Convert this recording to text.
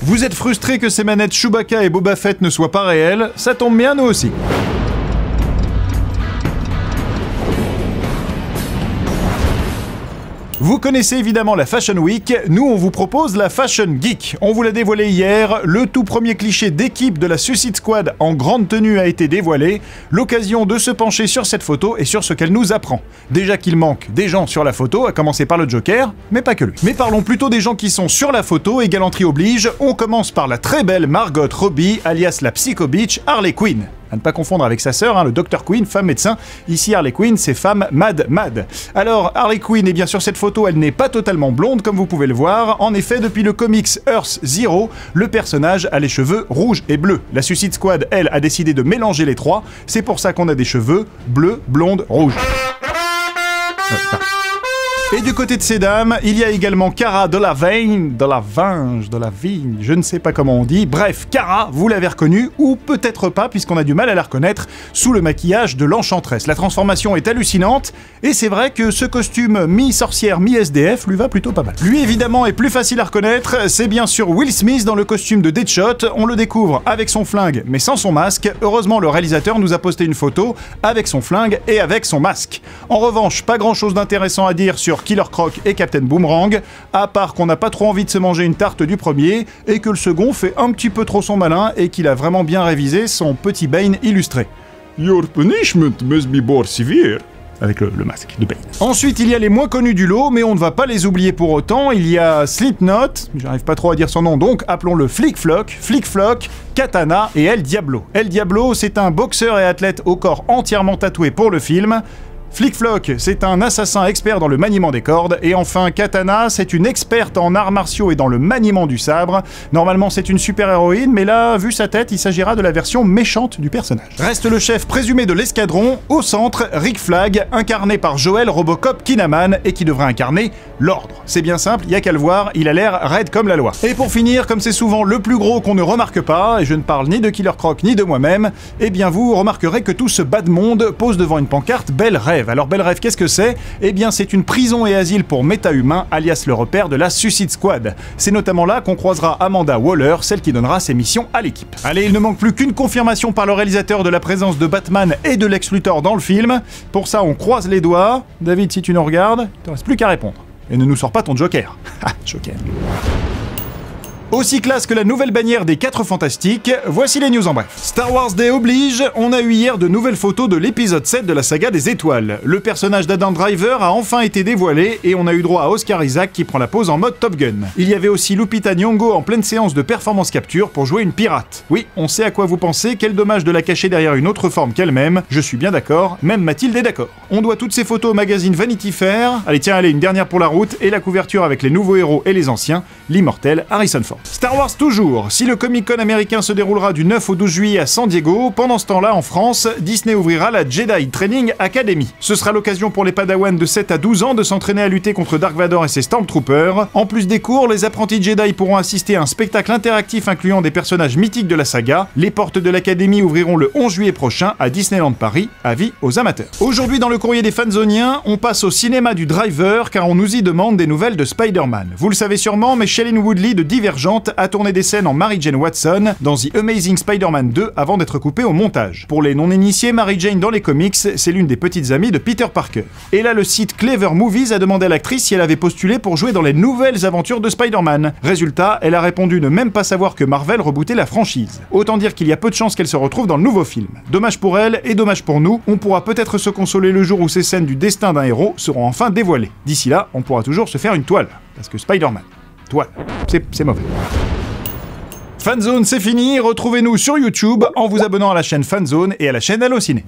Vous êtes frustré que ces manettes Chewbacca et Boba Fett ne soient pas réelles? Ça tombe bien, nous aussi. Vous connaissez évidemment la Fashion Week, nous on vous propose la Fashion Geek. On vous l'a dévoilé hier, le tout premier cliché d'équipe de la Suicide Squad en grande tenue a été dévoilé, l'occasion de se pencher sur cette photo et sur ce qu'elle nous apprend. Déjà qu'il manque des gens sur la photo, à commencer par le Joker, mais pas que lui. Mais parlons plutôt des gens qui sont sur la photo et galanterie oblige, on commence par la très belle Margot Robbie, alias la Psycho Bitch Harley Quinn. À ne pas confondre avec sa sœur, le Dr Quinn, femme médecin. Ici, Harley Quinn, c'est femme mad. Alors, Harley Quinn, eh bien sur cette photo, elle n'est pas totalement blonde, comme vous pouvez le voir. En effet, depuis le comics Earth Zero, le personnage a les cheveux rouges et bleus. La Suicide Squad, elle, a décidé de mélanger les trois. C'est pour ça qu'on a des cheveux bleus, blondes, rouges. Et du côté de ces dames, il y a également Cara Delevingne, je ne sais pas comment on dit. Bref, Cara, vous l'avez reconnue, ou peut-être pas, puisqu'on a du mal à la reconnaître, sous le maquillage de l'Enchantresse. La transformation est hallucinante, et c'est vrai que ce costume mi-sorcière, mi-SDF lui va plutôt pas mal. Lui, évidemment, est plus facile à reconnaître, c'est bien sûr Will Smith dans le costume de Deadshot. On le découvre avec son flingue, mais sans son masque. Heureusement, le réalisateur nous a posté une photo avec son flingue et avec son masque. En revanche, pas grand-chose d'intéressant à dire sur Killer Croc et Captain Boomerang, à part qu'on n'a pas trop envie de se manger une tarte du premier, et que le second fait un petit peu trop son malin, et qu'il a vraiment bien révisé son petit Bane illustré. Your punishment must be more severe. Avec le masque de Bane. Ensuite, il y a les moins connus du lot, mais on ne va pas les oublier pour autant. Il y a Slipknot, j'arrive pas trop à dire son nom, donc appelons-le Flick Flock, Katana et El Diablo. El Diablo, c'est un boxeur et athlète au corps entièrement tatoué pour le film. Flick Flock, c'est un assassin expert dans le maniement des cordes, et enfin Katana, c'est une experte en arts martiaux et dans le maniement du sabre. Normalement c'est une super-héroïne, mais là, vu sa tête, il s'agira de la version méchante du personnage. Reste le chef présumé de l'escadron, au centre, Rick Flag, incarné par Joel Robocop Kinnaman, et qui devrait incarner l'ordre. C'est bien simple, y a qu'à le voir, il a l'air raide comme la loi. Et pour finir, comme c'est souvent le plus gros qu'on ne remarque pas, et je ne parle ni de Killer Croc ni de moi-même, eh bien vous remarquerez que tout ce bas de monde pose devant une pancarte Belle Rêve. Alors Belle Rêve, qu'est-ce que c'est? Eh bien c'est une prison et asile pour méta-humains, alias le repère de la Suicide Squad. C'est notamment là qu'on croisera Amanda Waller, celle qui donnera ses missions à l'équipe. Allez, il ne manque plus qu'une confirmation par le réalisateur de la présence de Batman et de Lex Luthor dans le film. Pour ça, on croise les doigts. David, si tu nous regardes, il te reste plus qu'à répondre. Et ne nous sors pas ton Joker. Ah, Joker. Aussi classe que la nouvelle bannière des 4 Fantastiques, voici les news en bref. Star Wars Day oblige, on a eu hier de nouvelles photos de l'épisode 7 de la saga des étoiles. Le personnage d'Adam Driver a enfin été dévoilé et on a eu droit à Oscar Isaac qui prend la pose en mode Top Gun. Il y avait aussi Lupita Nyong'o en pleine séance de performance capture pour jouer une pirate. Oui, on sait à quoi vous pensez, quel dommage de la cacher derrière une autre forme qu'elle-même, je suis bien d'accord, même Mathilde est d'accord. On doit toutes ces photos au magazine Vanity Fair, allez, une dernière pour la route, et la couverture avec les nouveaux héros et les anciens, l'immortel Harrison Ford. Star Wars toujours, si le Comic-Con américain se déroulera du 9 au 12 juillet à San Diego, pendant ce temps-là, en France, Disney ouvrira la Jedi Training Academy. Ce sera l'occasion pour les Padawans de 7 à 12 ans de s'entraîner à lutter contre Dark Vador et ses Stormtroopers. En plus des cours, les apprentis Jedi pourront assister à un spectacle interactif incluant des personnages mythiques de la saga. Les portes de l'académie ouvriront le 11 juillet prochain à Disneyland Paris, avis aux amateurs. Aujourd'hui, dans le courrier des fanzoniens, on passe au cinéma du Driver car on nous y demande des nouvelles de Spider-Man. Vous le savez sûrement, mais Shailene Woodley de Divergente a tourné des scènes en Mary Jane Watson dans The Amazing Spider-Man 2 avant d'être coupée au montage. Pour les non-initiés, Mary Jane dans les comics, c'est l'une des petites amies de Peter Parker. Et là, le site Clever Movies a demandé à l'actrice si elle avait postulé pour jouer dans les nouvelles aventures de Spider-Man. Résultat, elle a répondu ne même pas savoir que Marvel rebootait la franchise. Autant dire qu'il y a peu de chances qu'elle se retrouve dans le nouveau film. Dommage pour elle et dommage pour nous, on pourra peut-être se consoler le jour où ces scènes du destin d'un héros seront enfin dévoilées. D'ici là, on pourra toujours se faire une toile. Parce que Spider-Man, toile, c'est mauvais. Fanzone, c'est fini, retrouvez-nous sur YouTube en vous abonnant à la chaîne Fanzone et à la chaîne Allociné.